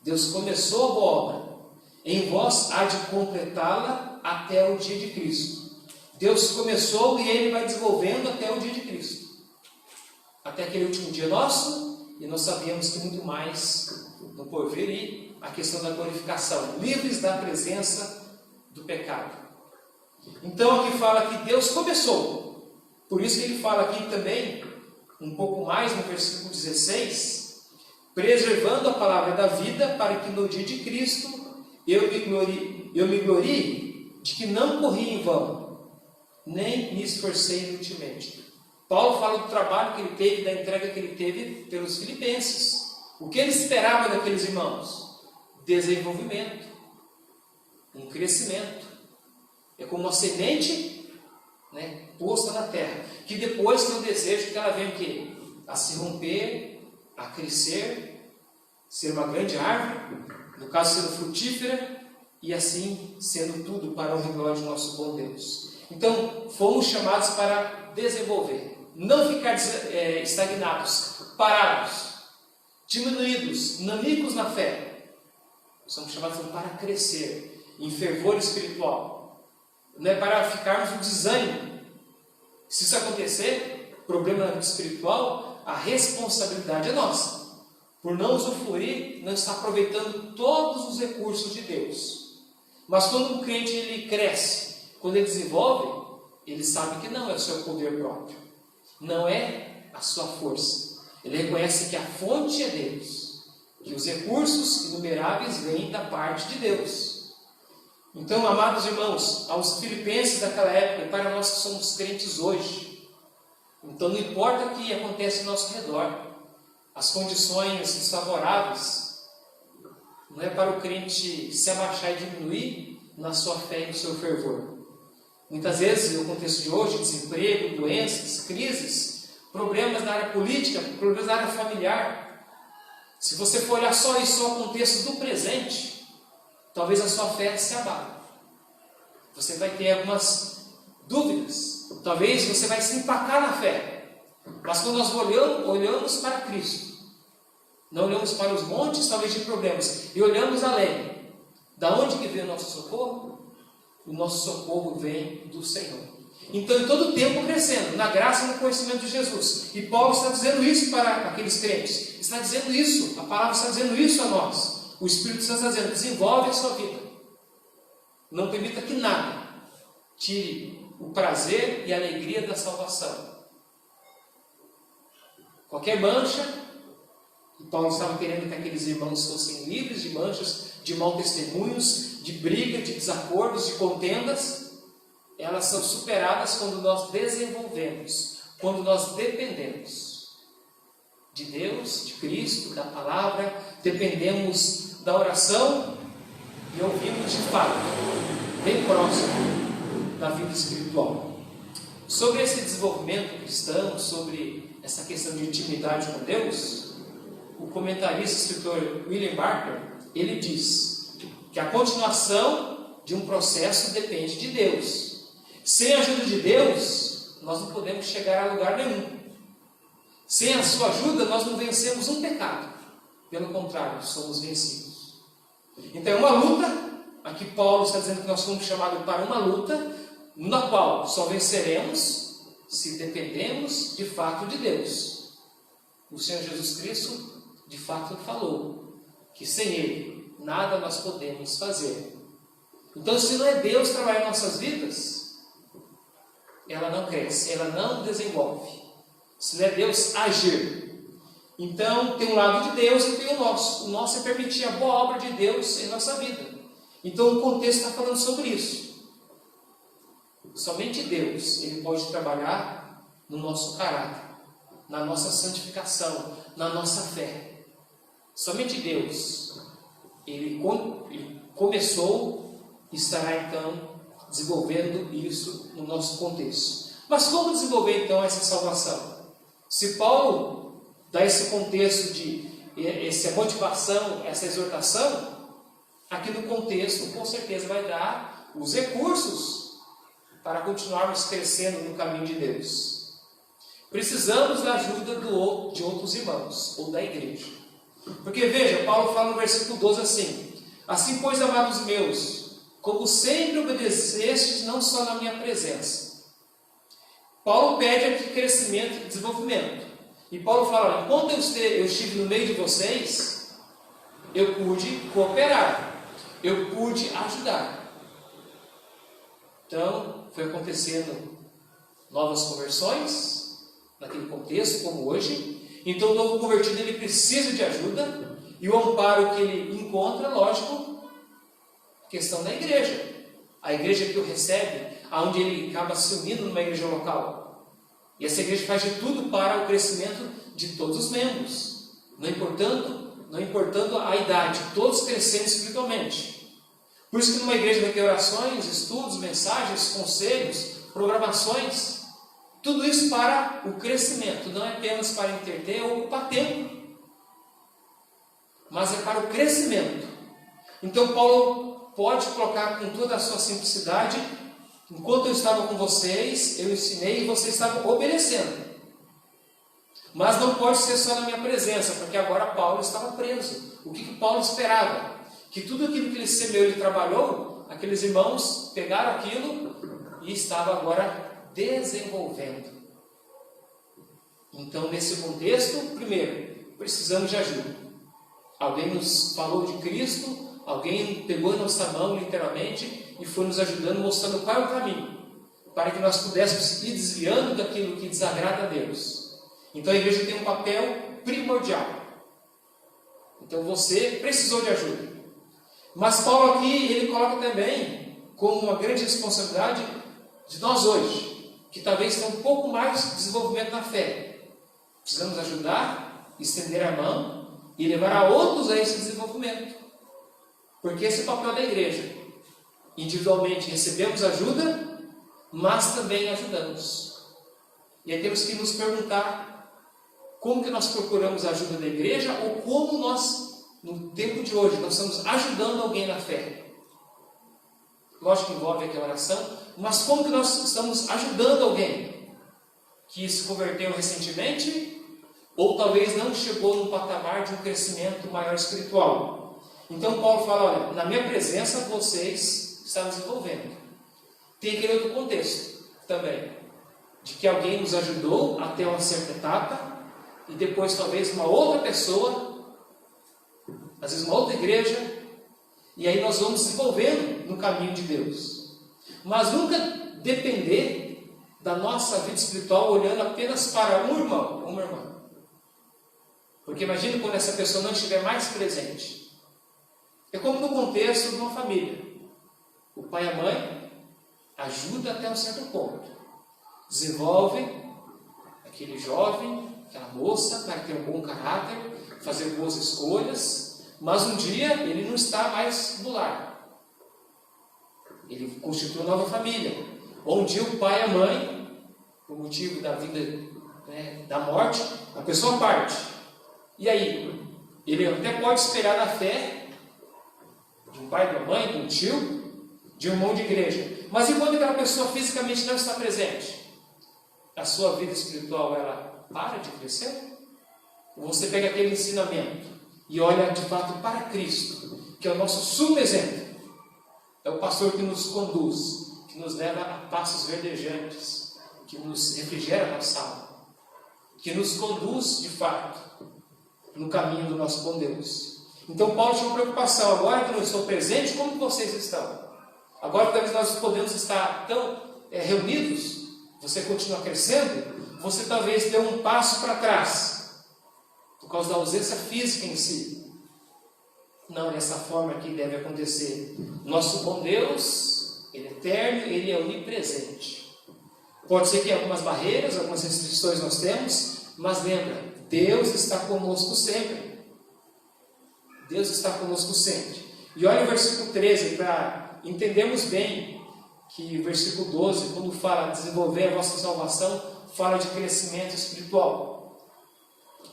S1: Deus começou a boa obra, em vós há de completá-la até o dia de Cristo. Deus começou e Ele vai desenvolvendo até o dia de Cristo. Até aquele último dia nosso, e nós sabemos que muito mais no porvir e a questão da glorificação, livres da presença do pecado. Então aqui fala que Deus começou. Por isso que ele fala aqui também, um pouco mais no versículo 16, preservando a palavra da vida, para que no dia de Cristo eu me glorie de que não corri em vão, nem me esforcei inutilmente. Paulo fala do trabalho que ele teve, da entrega que ele teve pelos filipenses. O que ele esperava daqueles irmãos? Desenvolvimento, um crescimento. É como uma semente, posta na terra, que depois tem o desejo que ela venha o quê? A se romper, a crescer, ser uma grande árvore, no caso sendo frutífera, e assim sendo tudo para o glória de nosso bom Deus. Então, fomos chamados para desenvolver, não ficar estagnados, parados, diminuídos, nanicos na fé. Somos chamados para crescer em fervor espiritual, não é para ficarmos no desânimo. Se isso acontecer, problema na vida espiritual, a responsabilidade é nossa, por não usufruir, não estar aproveitando todos os recursos de Deus. Mas quando um crente ele cresce, quando ele desenvolve, ele sabe que não é o seu poder próprio, não é a sua força. Ele reconhece que a fonte é Deus, que os recursos inumeráveis vêm da parte de Deus. Então, amados irmãos, aos filipenses daquela época, e para nós que somos crentes hoje, então não importa o que acontece ao nosso redor, as condições desfavoráveis, não é para o crente se abaixar e diminuir na sua fé e no seu fervor. Muitas vezes, no contexto de hoje, desemprego, doenças, crises, problemas na área política, problemas na área familiar. Se você for olhar só isso, só o contexto do presente, talvez a sua fé se abale. Você vai ter algumas dúvidas. Talvez você vai se empacar na fé. Mas quando nós olhamos para Cristo, não olhamos para os montes, talvez, de problemas, e olhamos além. Da onde que vem o nosso socorro? O nosso socorro vem do Senhor. Então, em todo o tempo crescendo, na graça e no conhecimento de Jesus. E Paulo está dizendo isso para aqueles crentes. Está dizendo isso, a palavra está dizendo isso a nós. O Espírito Santo está dizendo, desenvolve a sua vida. Não permita que nada tire o prazer e a alegria da salvação. Qualquer mancha, e Paulo estava querendo que aqueles irmãos fossem livres de manchas, de maus testemunhos, de briga, de desacordos, de contendas. Elas são superadas quando nós desenvolvemos, quando nós dependemos de Deus, de Cristo, da palavra, dependemos da oração e ouvimos de fato, bem próximo da vida espiritual. Sobre esse desenvolvimento cristão, sobre essa questão de intimidade com Deus, o comentarista e escritor William Barker, ele diz que a continuação de um processo depende de Deus. Sem a ajuda de Deus, nós não podemos chegar a lugar nenhum. Sem a sua ajuda, nós não vencemos um pecado. Pelo contrário, somos vencidos. Então é uma luta. Aqui Paulo está dizendo que nós fomos chamados para uma luta, na qual só venceremos se dependemos de fato de Deus. O Senhor Jesus Cristo de fato falou que sem Ele nada nós podemos fazer. Então, se não é Deus trabalhar em nossas vidas, ela não cresce, ela não desenvolve. Se não é Deus agir. Então, tem um lado de Deus e tem o nosso. O nosso é permitir a boa obra de Deus em nossa vida. Então, o contexto está falando sobre isso. Somente Deus, Ele pode trabalhar no nosso caráter, na nossa santificação, na nossa fé. Somente Deus, Ele começou e estará então desenvolvendo isso no nosso contexto. Mas como desenvolver então essa salvação? Se Paulo dá esse contexto de essa motivação, essa exortação, aqui no contexto com certeza vai dar os recursos para continuarmos crescendo no caminho de Deus. Precisamos da ajuda de outros irmãos ou da igreja. Porque veja, Paulo fala no versículo 12 assim: assim, pois, amados meus, como sempre obedecestes, não só na minha presença. Paulo pede aqui crescimento e desenvolvimento. E Paulo fala, enquanto eu estive no meio de vocês, eu pude cooperar, eu pude ajudar. Então, foi acontecendo novas conversões, naquele contexto, como hoje. Então o novo convertido ele precisa de ajuda, e o amparo que ele encontra, lógico, questão da igreja. A igreja que o recebe, aonde ele acaba se unindo numa igreja local. E essa igreja faz de tudo para o crescimento de todos os membros, não importando a idade, todos crescendo espiritualmente. Por isso que numa igreja vai ter orações, estudos, mensagens, conselhos, programações. Tudo isso para o crescimento, não é apenas para entreter ou ocupar tempo, mas é para o crescimento. Então Paulo pode colocar com toda a sua simplicidade: enquanto eu estava com vocês, eu ensinei e vocês estavam obedecendo. Mas não pode ser só na minha presença, porque agora Paulo estava preso. O que Paulo esperava? Que tudo aquilo que ele semeou, ele trabalhou, aqueles irmãos pegaram aquilo e estavam agora desenvolvendo. Então, nesse contexto, primeiro, precisamos de ajuda. Alguém nos falou de Cristo, alguém pegou nossa mão, literalmente, e foi nos ajudando, mostrando qual é o caminho, para que nós pudéssemos ir desviando daquilo que desagrada a Deus. Então, a igreja tem um papel primordial. Então, você precisou de ajuda. Mas Paulo aqui, ele coloca também como uma grande responsabilidade de nós hoje, que talvez tenha um pouco mais de desenvolvimento na fé. Precisamos ajudar, estender a mão e levar a outros a esse desenvolvimento. Porque esse é o papel da igreja. Individualmente recebemos ajuda, mas também ajudamos. E aí temos que nos perguntar como que nós procuramos a ajuda da igreja, ou como nós, no tempo de hoje, nós estamos ajudando alguém na fé. Lógico que envolve aqui a oração, mas como que nós estamos ajudando alguém que se converteu recentemente, ou talvez não chegou num patamar de um crescimento maior espiritual. Então Paulo fala: olha, na minha presença vocês estão desenvolvendo. Tem aquele outro contexto também, de que alguém nos ajudou até uma certa etapa, e depois talvez uma outra pessoa, às vezes uma outra igreja, e aí nós vamos desenvolvendo no caminho de Deus. Mas nunca depender da nossa vida espiritual olhando apenas para um irmão ou uma irmã. Porque imagina quando essa pessoa não estiver mais presente. É como no contexto de uma família. O pai e a mãe ajudam até um certo ponto. Desenvolve aquele jovem, aquela moça, para ter um bom caráter, fazer boas escolhas, mas um dia ele não está mais no lar. Ele constitui uma nova família. Ou um dia o pai e a mãe, por motivo da vida, da morte, a pessoa parte. E aí? Ele até pode esperar na fé de um pai, de uma mãe, de um tio, de um irmão de igreja. Mas enquanto aquela pessoa fisicamente não está presente, a sua vida espiritual, ela para de crescer? Ou você pega aquele ensinamento e olha de fato para Cristo, que é o nosso sumo exemplo. É o pastor que nos conduz, que nos leva a passos verdejantes, que nos refrigera a nossa alma, que nos conduz de fato no caminho do nosso bom Deus. Então Paulo tinha uma preocupação: agora que eu não estou presente, como que vocês estão? Agora que talvez nós podemos estar tão reunidos, você continua crescendo, você talvez dê um passo para trás, por causa da ausência física em si. Não dessa forma que deve acontecer. Nosso bom Deus, Ele é eterno, Ele é onipresente. Pode ser que algumas barreiras, algumas restrições nós temos, mas lembra, Deus está conosco sempre. Deus está conosco sempre. E olha o versículo 13, para entendermos bem que o versículo 12, quando fala desenvolver a vossa salvação, fala de crescimento espiritual.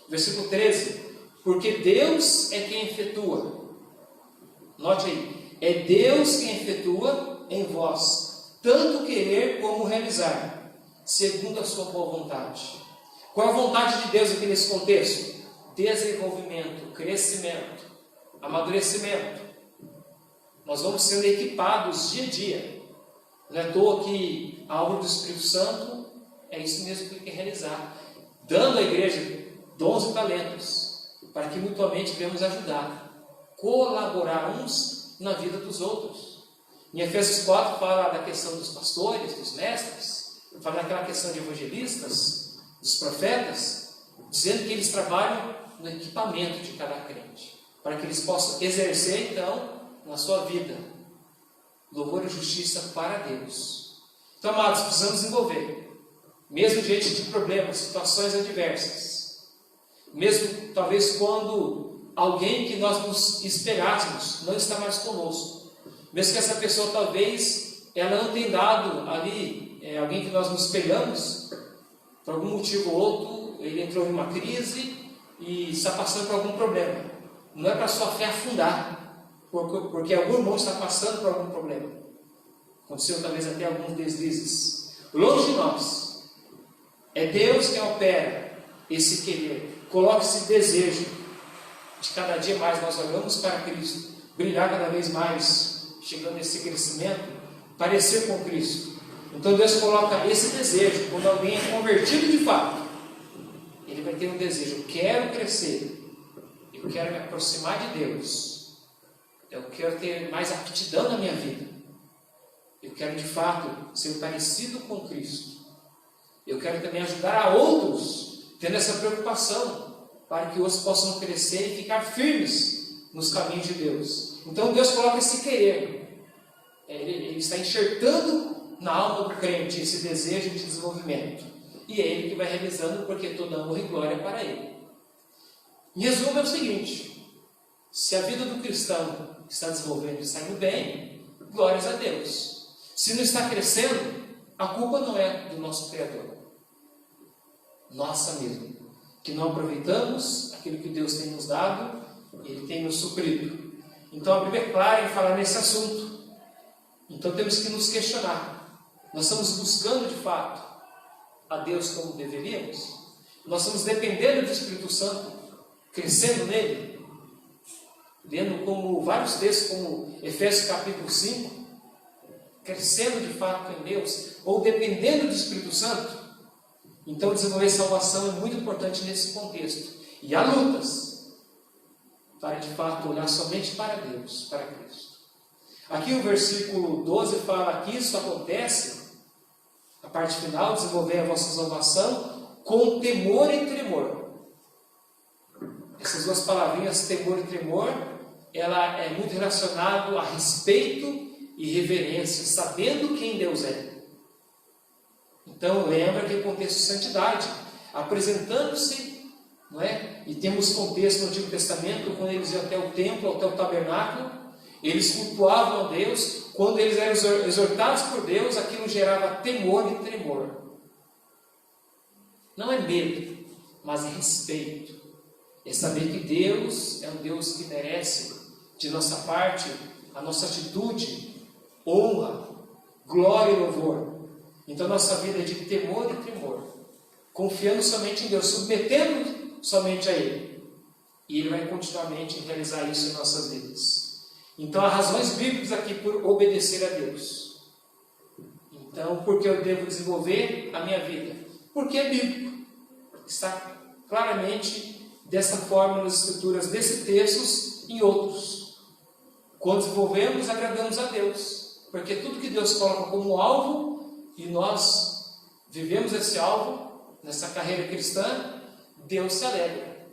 S1: Versículo 13: porque Deus é quem efetua. Note aí, é Deus quem efetua em vós, tanto querer como realizar, segundo a sua boa vontade. Qual é a vontade de Deus aqui nesse contexto? Desenvolvimento, crescimento, amadurecimento. Nós vamos sendo equipados dia a dia. Não é à toa que a obra do Espírito Santo é isso mesmo que ele quer realizar, dando à igreja dons e talentos, para que mutuamente venhamos ajudar, colaborar uns na vida dos outros. Em Efésios 4 fala da questão dos pastores, dos mestres, fala daquela questão de evangelistas, dos profetas, dizendo que eles trabalham no equipamento de cada crente, para que eles possam exercer então na sua vida louvor e justiça para Deus. Então, amados, precisamos desenvolver, mesmo diante de problemas, situações adversas, mesmo talvez quando alguém que nós nos esperássemos não está mais conosco, mesmo que essa pessoa talvez ela não tenha dado ali, alguém que nós nos espelhamos, por algum motivo ou outro, ele entrou em uma crise e está passando por algum problema. Não é para a sua fé afundar, porque algum irmão está passando por algum problema. Aconteceu talvez até alguns deslizes. Longe de nós. É Deus quem opera esse querer. Coloca esse desejo de cada dia mais nós olhamos para Cristo, brilhar cada vez mais, chegando nesse crescimento, parecer com Cristo. Então Deus coloca esse desejo. Quando alguém é convertido de fato, ele vai ter um desejo: eu quero crescer, eu quero me aproximar de Deus, eu quero ter mais aptidão na minha vida, eu quero de fato ser parecido com Cristo, eu quero também ajudar a outros, tendo essa preocupação, para que outros possam crescer e ficar firmes nos caminhos de Deus. Então Deus coloca esse querer, Ele está enxertando na alma do crente esse desejo de desenvolvimento, e é Ele que vai realizando, porque toda honra e glória é para Ele. Em resumo, é o seguinte: se a vida do cristão está desenvolvendo e está indo bem, glórias a Deus. Se não está crescendo, a culpa não é do nosso Criador, nossa mesmo, que não aproveitamos aquilo que Deus tem nos dado, Ele tem nos suprido. Então a Bíblia é clara em falar nesse assunto. Então temos que nos questionar: nós estamos buscando de fato a Deus como deveríamos? Nós estamos dependendo do Espírito Santo, crescendo nele? Lendo como vários textos, como Efésios capítulo 5, crescendo de fato em Deus, ou dependendo do Espírito Santo? Então desenvolver salvação é muito importante nesse contexto. E há lutas para de fato olhar somente para Deus, para Cristo. Aqui o versículo 12 fala que isso acontece, a parte final: desenvolver a vossa salvação com temor e tremor. Essas duas palavrinhas, temor e tremor, ela é muito relacionado a respeito e reverência, sabendo quem Deus é. Então lembra que é contexto de santidade, apresentando-se, não é? E temos contexto no Antigo Testamento, quando eles iam até o templo, até o tabernáculo, eles cultuavam a Deus. Quando eles eram exortados por Deus, aquilo gerava temor e tremor. Não é medo, mas é respeito. É saber que Deus é um Deus que merece de nossa parte a nossa atitude, honra, glória e louvor. Então nossa vida é de temor e tremor, confiando somente em Deus, submetendo somente a Ele, e Ele vai continuamente realizar isso em nossas vidas. Então há razões bíblicas aqui por obedecer a Deus. Então, por que eu devo desenvolver a minha vida? Porque é bíblico, está claramente dessa forma nas Escrituras, desse texto e em outros. Quando desenvolvemos, agradamos a Deus, porque tudo que Deus coloca como alvo, e nós vivemos esse alvo, nessa carreira cristã, Deus se alegra.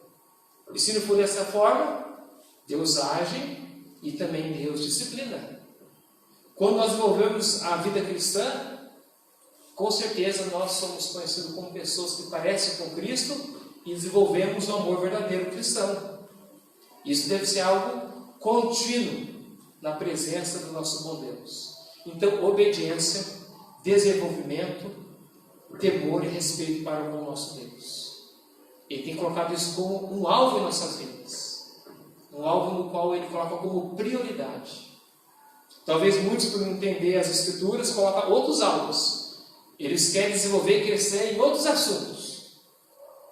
S1: E se não for dessa forma, Deus age e também Deus disciplina. Quando nós desenvolvemos a vida cristã, com certeza nós somos conhecidos como pessoas que parecem com Cristo e desenvolvemos o amor verdadeiro cristão. Isso deve ser algo contínuo na presença do nosso bom Deus. Então, obediência, desenvolvimento, temor e respeito para o nosso Deus. Ele tem colocado isso como um alvo em nossas vidas, um alvo no qual Ele coloca como prioridade. Talvez muitos, por não entender as Escrituras, colocam outros alvos. Eles querem desenvolver e crescer em outros assuntos.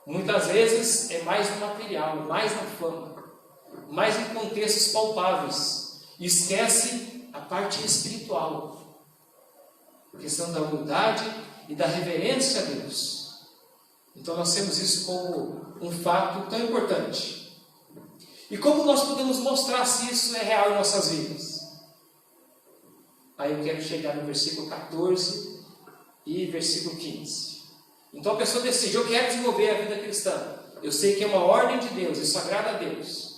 S1: Muitas vezes é mais no material, mais na fama, mais em contextos palpáveis. E esquece a parte espiritual, a questão da humildade e da reverência a Deus. Então nós temos isso como um fato tão importante. E como nós podemos mostrar se isso é real em nossas vidas? Aí eu quero chegar no versículo 14 e versículo 15. Então a pessoa decide: eu quero desenvolver a vida cristã. Eu sei que é uma ordem de Deus, isso agrada a Deus.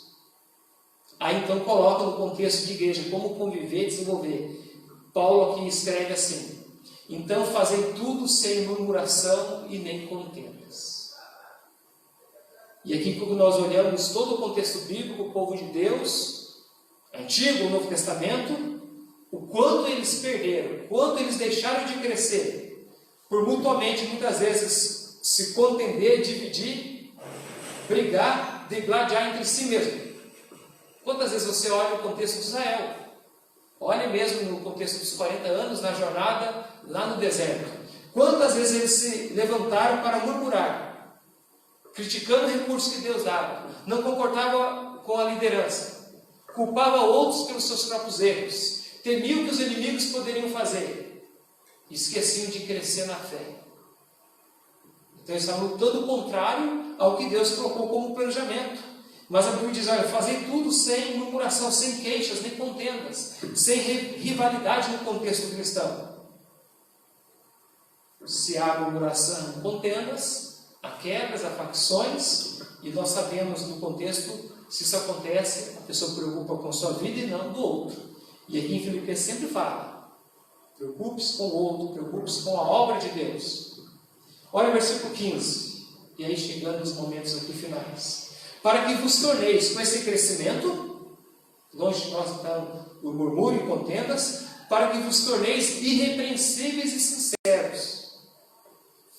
S1: Aí então coloca no contexto de igreja como conviver e desenvolver. Paulo aqui escreve assim: então fazei tudo sem murmuração e nem contendas. E aqui quando nós olhamos todo o contexto bíblico, o povo de Deus, Antigo ou Novo Testamento, o quanto eles perderam, o quanto eles deixaram de crescer, por mutuamente muitas vezes se contender, dividir, brigar, degladiar entre si mesmo. Quantas vezes você olha o contexto de Israel? Olhe mesmo no contexto dos 40 anos, na jornada lá no deserto. Quantas vezes eles se levantaram para murmurar, criticando o recurso que Deus dava, não concordava com a liderança, culpava outros pelos seus próprios erros, temiam que os inimigos poderiam fazer, e esqueciam de crescer na fé. Então eles estavam lutando contrário ao que Deus colocou como planejamento. Mas a Bíblia diz, olha, fazei tudo sem murmuração, sem queixas, nem contendas, sem rivalidade no contexto cristão. Se há murmuração, contendas, há quebras, há facções, e nós sabemos no contexto, se isso acontece, a pessoa preocupa com a sua vida e não do outro. E aqui em Filipenses sempre fala, preocupe-se com o outro, preocupe-se com a obra de Deus. Olha o versículo 15, e aí chegando nos momentos aqui finais. Para que vos torneis com esse crescimento, longe de nós então o murmúrio e contendas, para que vos torneis irrepreensíveis e sinceros,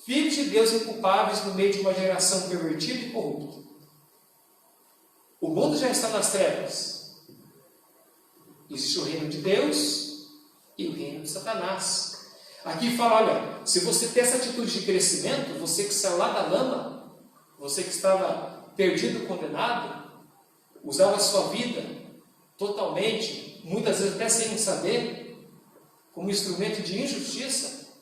S1: filhos de Deus inculpáveis no meio de uma geração pervertida e corrupta. O mundo já está nas trevas. Existe o reino de Deus e o reino de Satanás. Aqui fala, olha, se você tem essa atitude de crescimento, você que saiu lá da lama, você que estava perdido, condenado, usava a sua vida totalmente, muitas vezes até sem saber, como instrumento de injustiça,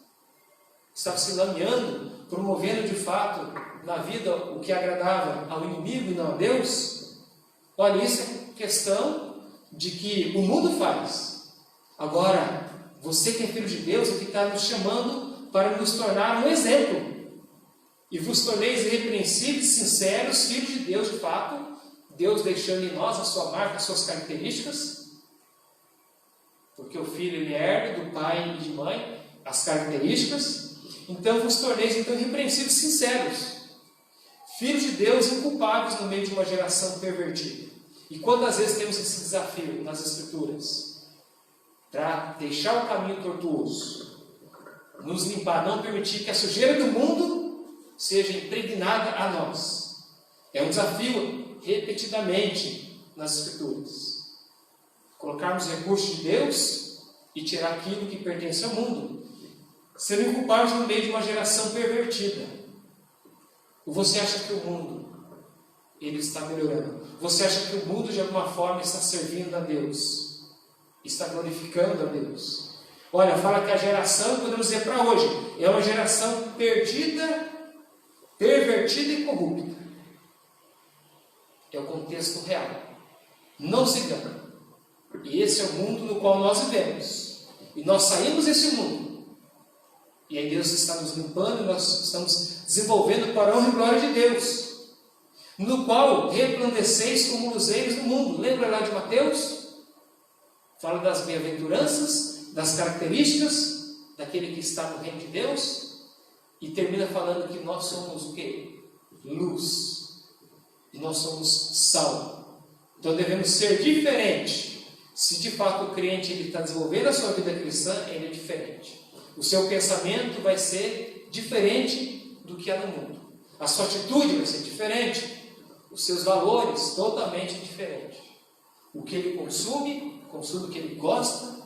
S1: estava se lameando, promovendo de fato na vida o que agradava ao inimigo e não a Deus. Olha, isso é questão de que o mundo faz. Agora, você que é filho de Deus, é que está nos chamando para nos tornar um exemplo. E vos torneis irrepreensíveis, sinceros, filhos de Deus de fato, Deus deixando em nós a sua marca, as suas características, porque o filho ele herda do pai e de mãe as características. Então vos torneis então irrepreensíveis, sinceros, filhos de Deus inculpáveis no meio de uma geração pervertida. E quantas vezes temos esse desafio nas Escrituras? Para deixar o caminho tortuoso, nos limpar, não permitir que a sujeira do mundo seja impregnada a nós. É um desafio repetidamente nas Escrituras. Colocarmos recursos de Deus e tirar aquilo que pertence ao mundo, sendo inculpados no meio de uma geração pervertida. Ou você acha que o mundo ele está melhorando? Você acha que o mundo de alguma forma está servindo a Deus? Está glorificando a Deus? Olha, fala que a geração, podemos dizer para hoje, é uma geração perdida, pervertida e corrupta. É o contexto real. Não se engane. E esse é o mundo no qual nós vivemos. E nós saímos desse mundo. E aí Deus está nos limpando, nós estamos desenvolvendo para a honra e glória de Deus. No qual resplandeceis como luzeiros do mundo. Lembra lá de Mateus? Fala das bem-aventuranças, das características daquele que está no reino de Deus. E termina falando que nós somos o quê? Luz. E nós somos sal. Então devemos ser diferentes. Se de fato o crente ele está desenvolvendo a sua vida cristã, ele é diferente. O seu pensamento vai ser diferente do que há no mundo. A sua atitude vai ser diferente. Os seus valores totalmente diferentes. O que ele consome o que ele gosta,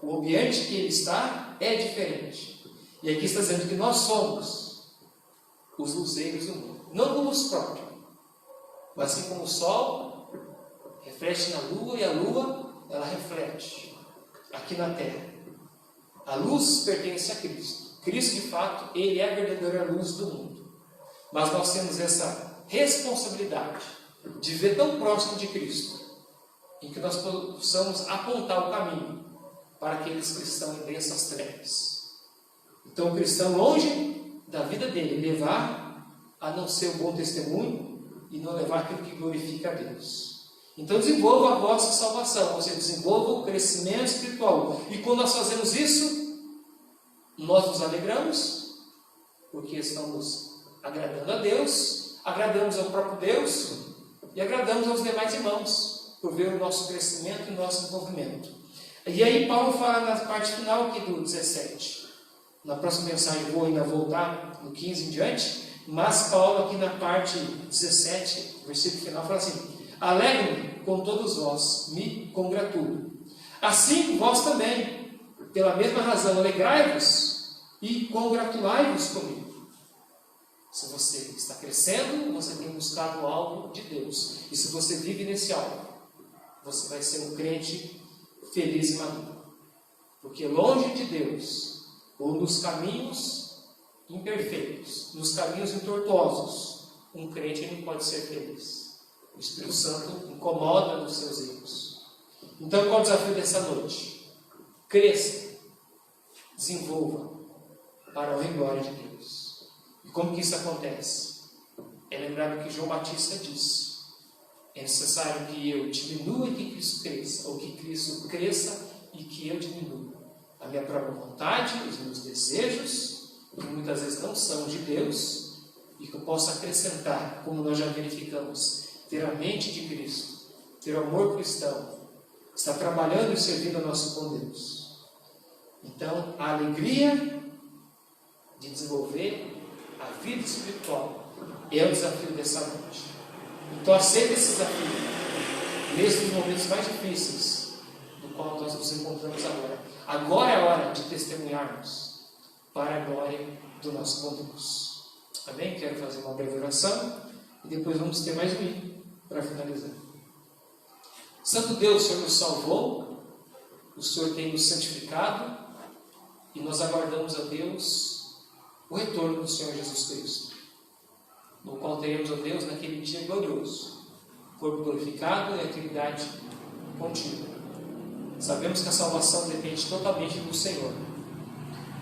S1: o ambiente que ele está é diferente. E aqui está dizendo que nós somos os luzeiros do mundo. Não com luz própria, mas assim como o sol reflete na lua e a lua, ela reflete aqui na terra. A luz pertence a Cristo. Cristo, de fato, ele é a verdadeira luz do mundo. Mas nós temos essa responsabilidade de ver tão próximo de Cristo, em que nós possamos apontar o caminho para aqueles que estão em densas trevas. Então, o cristão, longe da vida dele, levar a não ser um bom testemunho e não levar aquilo que glorifica a Deus. Então, desenvolva a vossa salvação, ou seja, desenvolva o crescimento espiritual. E quando nós fazemos isso, nós nos alegramos, porque estamos agradando a Deus, agradamos ao próprio Deus e agradamos aos demais irmãos, por ver o nosso crescimento e o nosso desenvolvimento. E aí Paulo fala na parte final aqui do 17. Na próxima mensagem vou ainda voltar no 15 em diante, mas Paulo aqui na parte 17, versículo final, fala assim: alegro-me com todos vós me congratulo. Assim vós também, pela mesma razão, alegrai-vos e congratulai-vos comigo. Se você está crescendo, você tem buscado algo de Deus. E se você vive nesse algo, você vai ser um crente feliz e maduro. Porque longe de Deus, ou nos caminhos imperfeitos, nos caminhos entortuosos, um crente não pode ser feliz. O Espírito Santo incomoda nos seus erros. Então, qual é o desafio dessa noite? Cresça, desenvolva para a honra e glória de Deus. E como que isso acontece? É lembrar o que João Batista disse. É necessário que eu diminua e que Cristo cresça, ou que Cristo cresça e que eu diminua. A minha própria vontade, os meus desejos, que muitas vezes não são de Deus, e que eu possa acrescentar, como nós já verificamos, ter a mente de Cristo, ter o amor cristão, estar trabalhando e servindo a nosso bom Deus. Então, a alegria de desenvolver a vida espiritual é o desafio dessa noite. Então, aceita esse desafio, mesmo nos momentos mais difíceis do qual nós nos encontramos agora. Agora é a hora de testemunharmos para a glória do nosso bom Deus. Amém? Quero fazer uma breve oração e depois vamos ter mais um hino para finalizar. Santo Deus, o Senhor nos salvou, o Senhor tem nos santificado e nós aguardamos a Deus o retorno do Senhor Jesus Cristo, no qual teremos a Deus naquele dia glorioso, corpo glorificado e atividade contínua. Sabemos que a salvação depende totalmente do Senhor,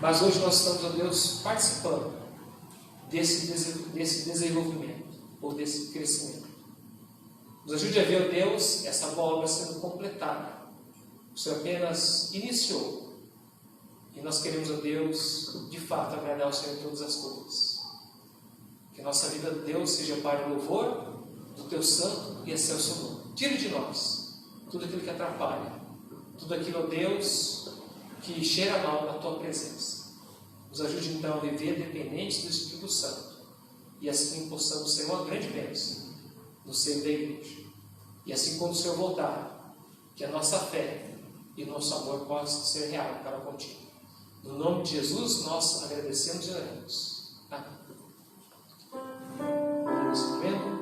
S1: mas hoje nós estamos, a Deus, participando desse desenvolvimento, ou desse crescimento. Nos ajude a ver, ó Deus, essa boa obra sendo completada. O Senhor apenas iniciou. E nós queremos, ó Deus, de fato, agradar ao Senhor em todas as coisas. Que a nossa vida, Deus, seja para o louvor do Teu santo e excelso nome. Tire de nós tudo aquilo que atrapalha. Tudo aquilo, ó Deus, que cheira mal na Tua presença. Nos ajude, então, a viver dependentes do Espírito Santo. E assim possamos ser uma grande bênção no seio da igreja. E assim, quando o Senhor voltar, que a nossa fé e o nosso amor possam ser real para contigo. No nome de Jesus, nós agradecemos e oramos. Amém. Vamos vendo.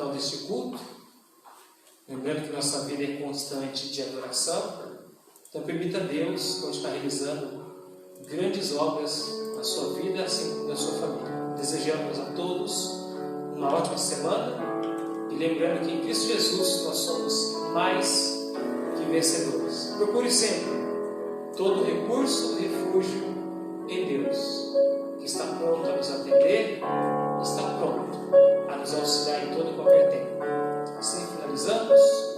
S1: final deste culto, lembrando que nossa vida é constante de adoração, então permita a Deus continuar realizando grandes obras na sua vida, assim como na sua família. Desejamos a todos uma ótima semana e lembrando que em Cristo Jesus nós somos mais que vencedores. Procure sempre todo recurso, refúgio em Deus, que está pronto a nos atender, está pronto a nos auxiliar em todo e qualquer tempo. Assim finalizamos.